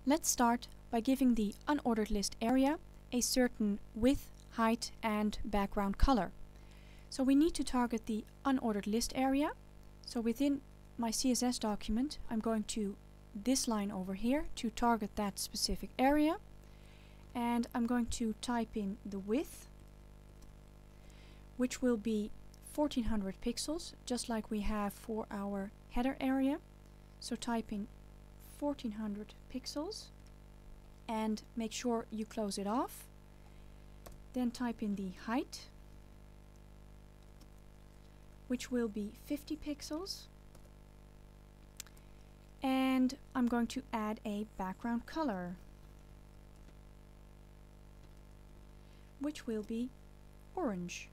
Let's start by giving the unordered list area a certain width, height and background color. So we need to target the unordered list area. So within my CSS document I'm going to this line over here to target that specific area, and I'm going to type in the width, which will be 1400 pixels, just like we have for our header area. So type in 1400 pixels and make sure you close it off. Then type in the height, which will be 50 pixels. And I'm going to add a background color, which will be orange.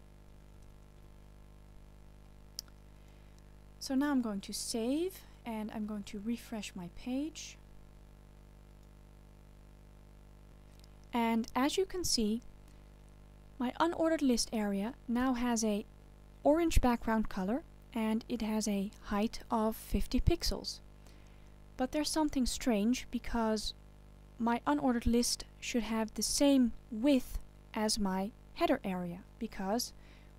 So now I'm going to save and I'm going to refresh my page. And as you can see, my unordered list area now has a orange background color and it has a height of 50 pixels. But there's something strange, because my unordered list should have the same width as my header area, because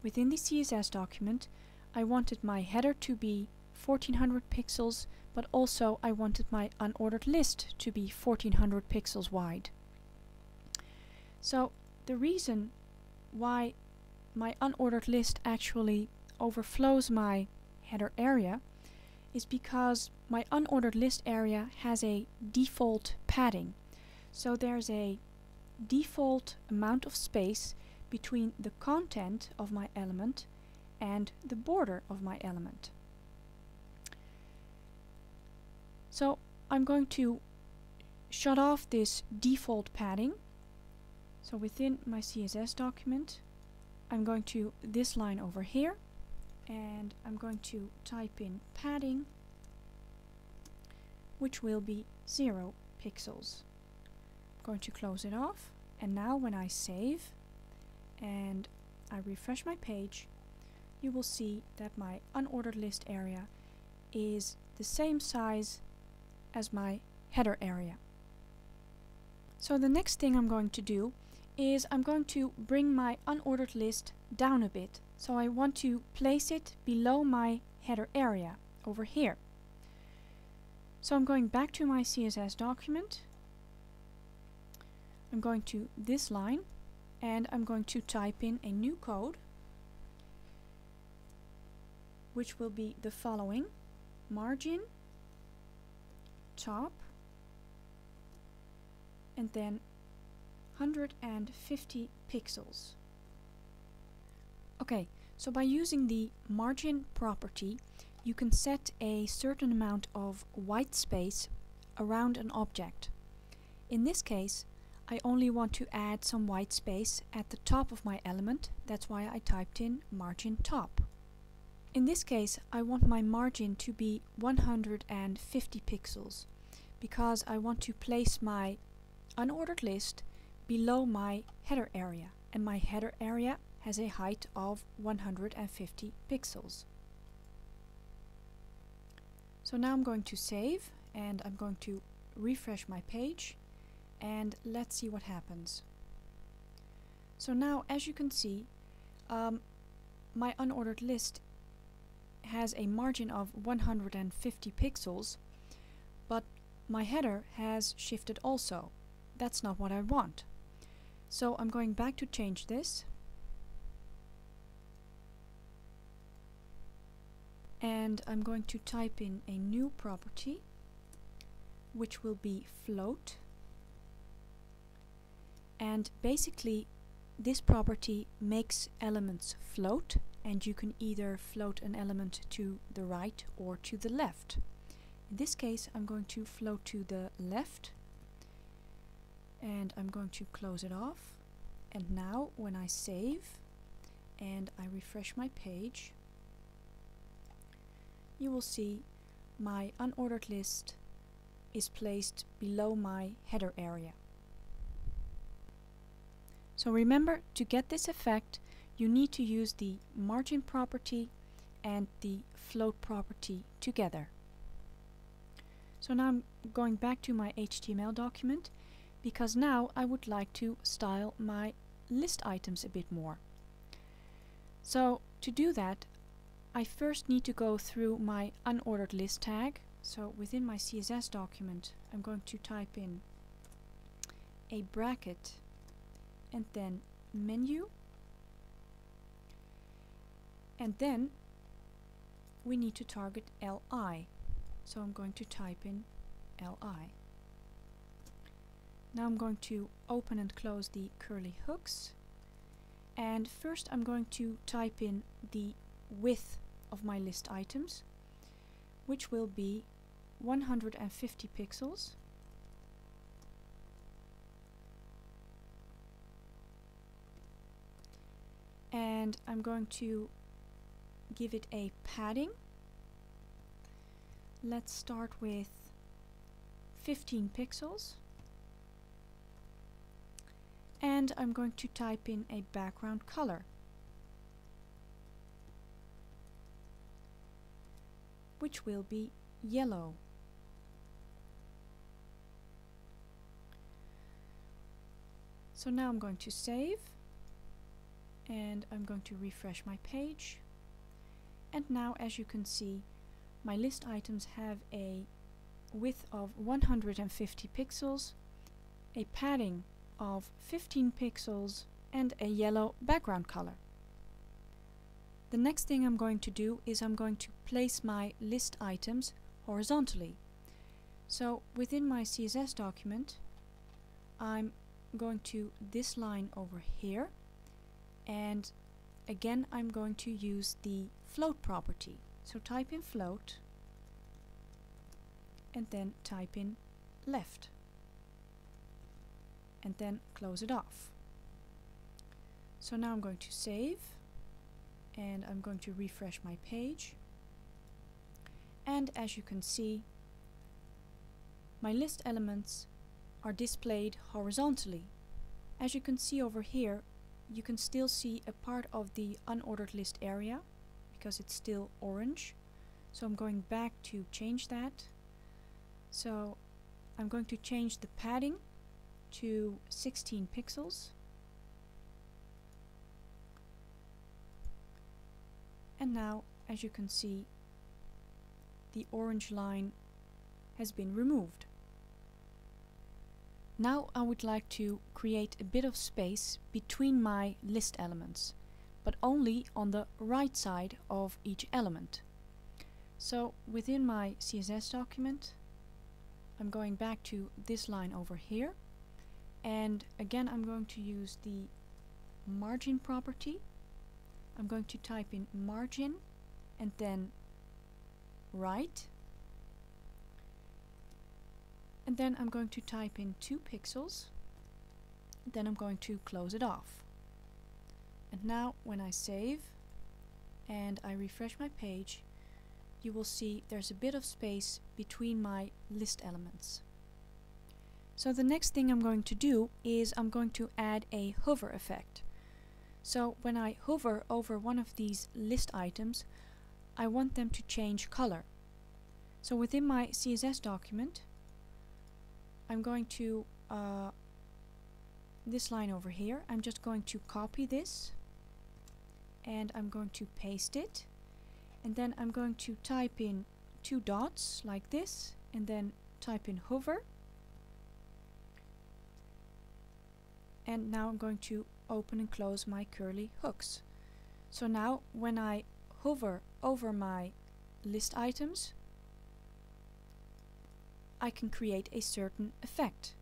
within the CSS document I wanted my header to be 1400 pixels, but also I wanted my unordered list to be 1400 pixels wide. So the reason why my unordered list actually overflows my header area is because my unordered list area has a default padding. So there's a default amount of space between the content of my element and the border of my element. So I'm going to shut off this default padding. So within my CSS document I'm going to this line over here and I'm going to type in padding, which will be 0 pixels. I'm going to close it off, and now when I save and I refresh my page, you will see that my unordered list area is the same size as my header area. So the next thing I'm going to do is I'm going to bring my unordered list down a bit. So I want to place it below my header area over here. So I'm going back to my CSS document. I'm going to this line and I'm going to type in a new code, which will be the following: margin, top, and then 150 pixels. Okay, so by using the margin property, you can set a certain amount of white space around an object. In this case, I only want to add some white space at the top of my element. That's why I typed in margin top. In this case, I want my margin to be 150 pixels, because I want to place my unordered list below my header area, and my header area has a height of 150 pixels. So now I'm going to save and I'm going to refresh my page, and let's see what happens. So now, as you can see, my unordered list has a margin of 150 pixels, but my header has shifted also. That's not what I want. So I'm going back to change this, and I'm going to type in a new property, which will be float. And basically this property makes elements float, and you can either float an element to the right or to the left. In this case I'm going to float to the left, and I'm going to close it off. And now when I save and I refresh my page, you will see my unordered list is placed below my header area. So remember, to get this effect you need to use the margin property and the float property together. So now I'm going back to my HTML document because now I would like to style my list items a bit more. So to do that, I first need to go through my unordered list tag. So within my CSS document, I'm going to type in a bracket and then menu, and then we need to target li. So I'm going to type in li. Now I'm going to open and close the curly hooks, and first I'm going to type in the width of my list items, which will be 150 pixels. And I'm going to give it a padding. Let's start with 15 pixels. And I'm going to type in a background color, which will be yellow. So now I'm going to save, and I'm going to refresh my page. And now, as you can see, my list items have a width of 150 pixels, a padding of 15 pixels, and a yellow background color. The next thing I'm going to do is I'm going to place my list items horizontally. So within my CSS document, I'm going to this line over here, and again I'm going to use the float property. So type in float and then type in left and then close it off. So now I'm going to save, and I'm going to refresh my page, and as you can see, my list elements are displayed horizontally. As you can see over here, you can still see a part of the unordered list area because it's still orange. So I'm going back to change that. So I'm going to change the padding to 16 pixels. And now, as you can see, the orange line has been removed. Now I would like to create a bit of space between my list elements, but only on the right side of each element. So within my CSS document, I'm going back to this line over here, and again I'm going to use the margin property. I'm going to type in margin and then right, and then I'm going to type in 2 pixels, then I'm going to close it off. And now when I save and I refresh my page, you will see there's a bit of space between my list elements. So the next thing I'm going to do is I'm going to add a hover effect. So when I hover over one of these list items, I want them to change color. So within my CSS document, I'm going to this line over here, I'm just going to copy this and I'm going to paste it, and then I'm going to type in 2 dots like this and then type in hover, and now I'm going to open and close my curly hooks. So now when I hover over my list items, I can create a certain effect.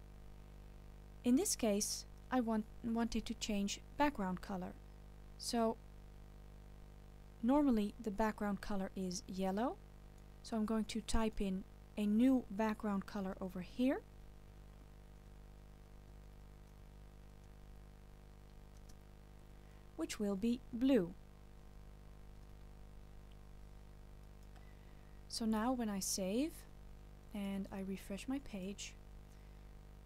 In this case, I wanted to change background color. So normally the background color is yellow, so I'm going to type in a new background color over here, which will be blue. So now when I save and I refresh my page,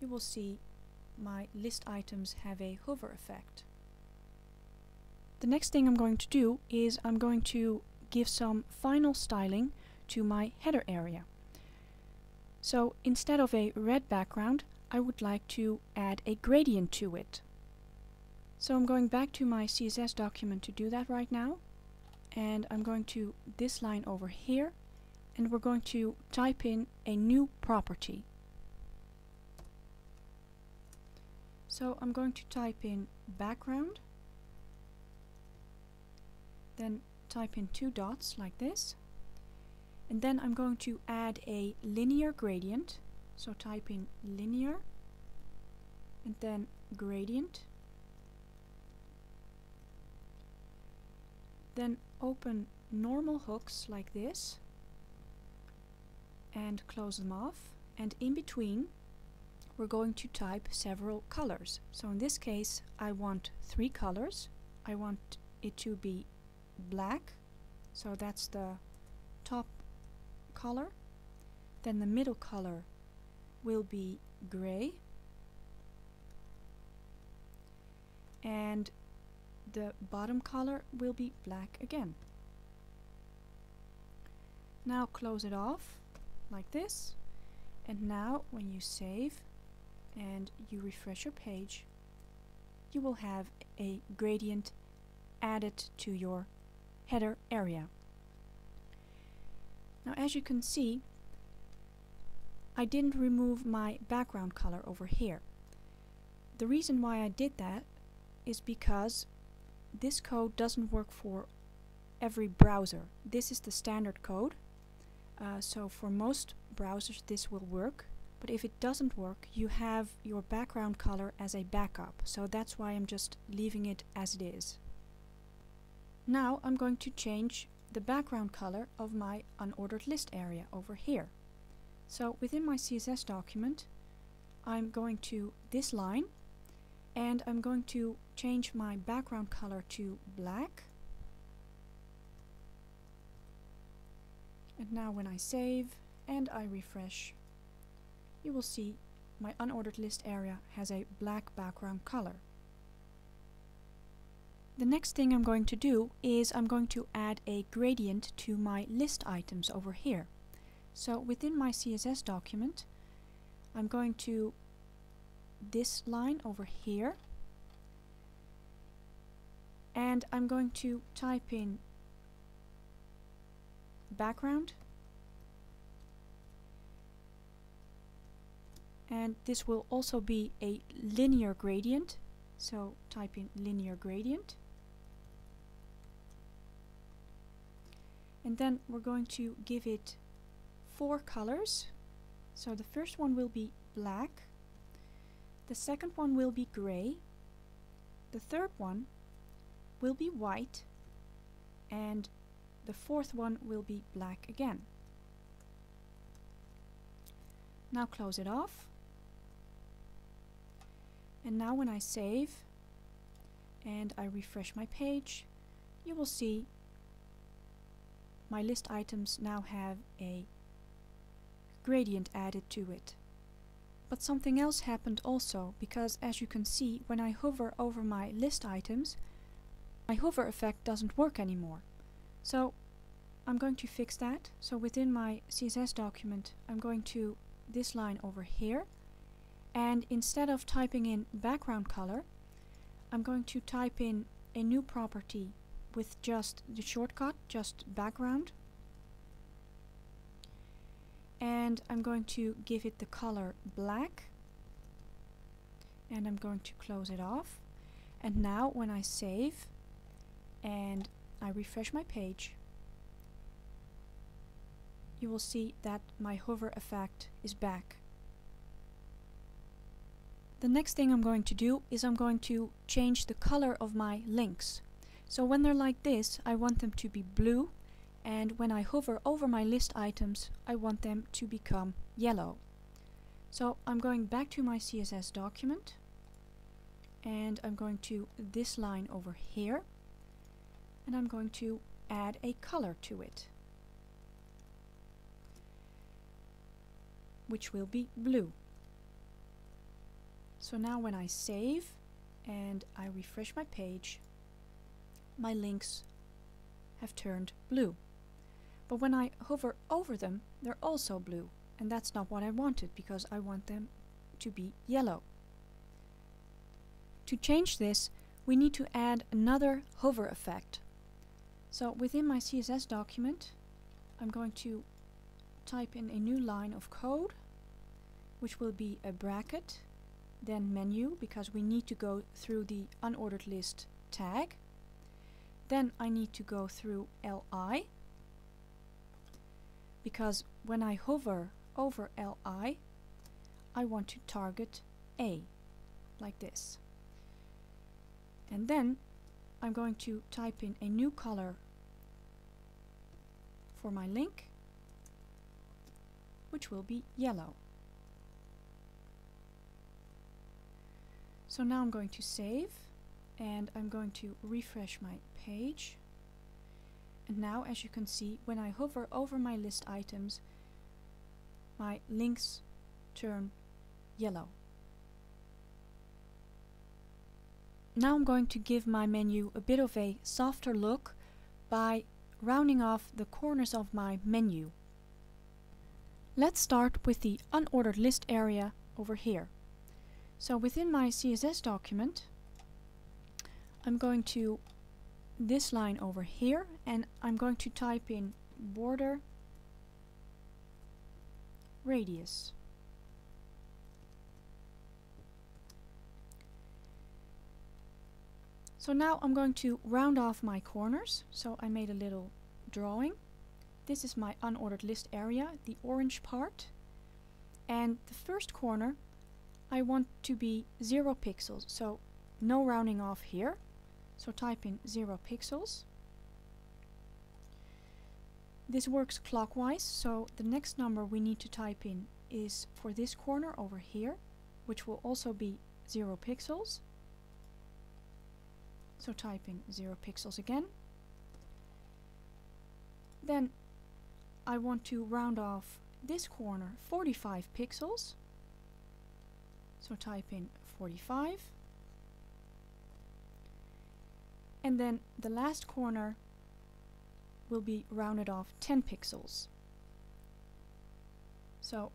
you will see my list items have a hover effect. The next thing I'm going to do is I'm going to give some final styling to my header area. So instead of a red background, I would like to add a gradient to it. So I'm going back to my CSS document to do that right now. And I'm going to this line over here, and we're going to type in a new property. So I'm going to type in background, then type in 2 dots like this, and then I'm going to add a linear gradient. So type in linear and then gradient, then open normal hooks like this and close them off, and in between we're going to type several colors. So in this case I want 3 colors. I want it to be black, so that's the top color. Then the middle color will be gray, and the bottom color will be black again. Now close it off like this, and now when you save and you refresh your page, you will have a gradient added to your header area. Now as you can see, I didn't remove my background color over here. The reason why I did that is because this code doesn't work for every browser. This is the standard code, so for most browsers this will work, but if it doesn't work, you have your background color as a backup, so that's why I'm just leaving it as it is. Now I'm going to change the background color of my unordered list area over here. So within my CSS document, I'm going to this line, and I'm going to change my background color to black. And now when I save and I refresh, you will see my unordered list area has a black background color. The next thing I'm going to do is I'm going to add a gradient to my list items over here. So within my CSS document, I'm going to this line over here, and I'm going to type in background, and this will also be a linear gradient, so type in linear gradient, and then we're going to give it 4 colors. So the first one will be black, the second one will be gray, the third one will be white, and the fourth one will be black again. Now close it off, and now when I save and I refresh my page, you will see my list items now have a gradient added to it. But something else happened also, because as you can see, when I hover over my list items, my hover effect doesn't work anymore. So I'm going to fix that. So within my CSS document, I'm going to this line over here, and instead of typing in background color, I'm going to type in a new property with just the shortcut, just background, and I'm going to give it the color black, and I'm going to close it off. And now when I save and I refresh my page, you will see that my hover effect is back. The next thing I'm going to do is I'm going to change the color of my links. So when they're like this, I want them to be blue, and when I hover over my list items, I want them to become yellow. So I'm going back to my CSS document, and I'm going to this line over here, and I'm going to add a color to it, which will be blue. So now when I save and I refresh my page, my links have turned blue. But when I hover over them, they're also blue. and that's not what I wanted because I want them to be yellow. To change this, we need to add another hover effect. So within my CSS document, I'm going to type in a new line of code, which will be a bracket, then menu, because we need to go through the unordered list tag. Then I need to go through li, because when I hover over li, I want to target A, like this. And then I'm going to type in a new color for my link, which will be yellow. So now I'm going to save, and I'm going to refresh my page. And now, as you can see, when I hover over my list items, my links turn yellow. Now I'm going to give my menu a bit of a softer look by rounding off the corners of my menu. Let's start with the unordered list area over here. So within my CSS document, I'm going to this line over here, and I'm going to type in border radius. So now I'm going to round off my corners. So I made a little drawing. This is my unordered list area, the orange part. And the first corner I want to be 0 pixels, so no rounding off here. So type in 0 pixels. This works clockwise, so the next number we need to type in is for this corner over here, which will also be 0 pixels. So type in 0 pixels again. Then I want to round off this corner 45 pixels. So type in 45. And then the last corner will be rounded off 10 pixels. So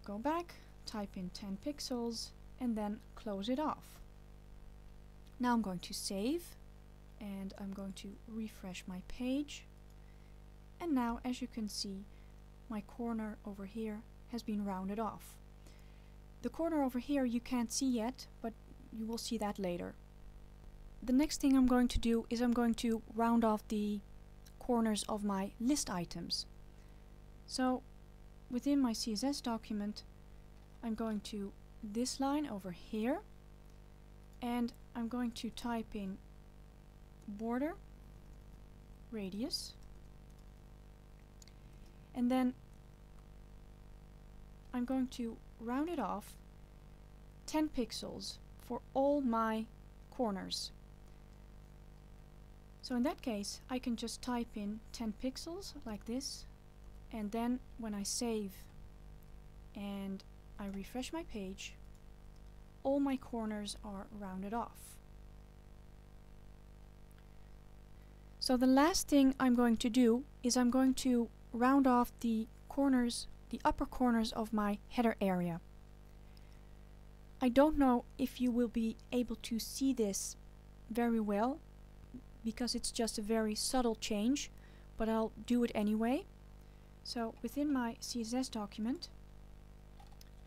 go back, type in 10 pixels, and then close it off. Now I'm going to save, and I'm going to refresh my page. And now, as you can see, my corner over here has been rounded off. The corner over here you can't see yet, but you will see that later. The next thing I'm going to do is I'm going to round off the corners of my list items. So within my CSS document, I'm going to this line over here, and I'm going to type in border radius, and then I'm going to round it off 10 pixels for all my corners. So in that case, I can just type in 10 pixels like this, and then when I save and I refresh my page, all my corners are rounded off. So the last thing I'm going to do is I'm going to round off the corners, the upper corners of my header area. I don't know if you will be able to see this very well, because it's just a very subtle change, but I'll do it anyway. So within my CSS document,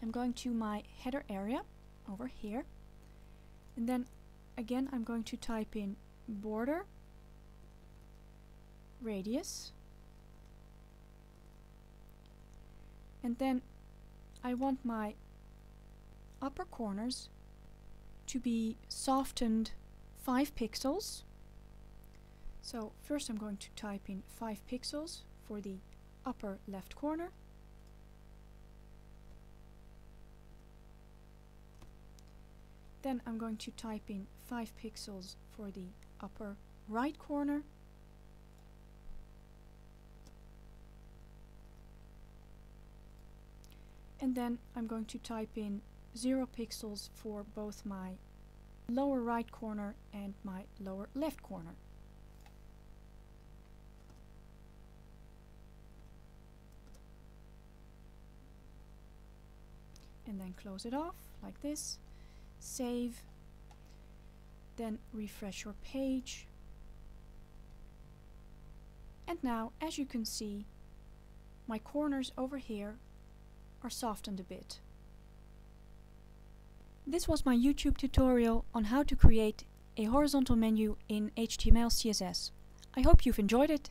I'm going to my header area over here, and then again I'm going to type in border radius, and then I want my upper corners to be softened 5 pixels. So first I'm going to type in 5 pixels for the upper left corner. Then I'm going to type in 5 pixels for the upper right corner. And then I'm going to type in 0 pixels for both my lower right corner and my lower left corner. and then close it off like this. Save, then refresh your page. And now, as you can see, my corners over here are softened a bit. This was my YouTube tutorial on how to create a horizontal menu in HTML/CSS. I hope you've enjoyed it.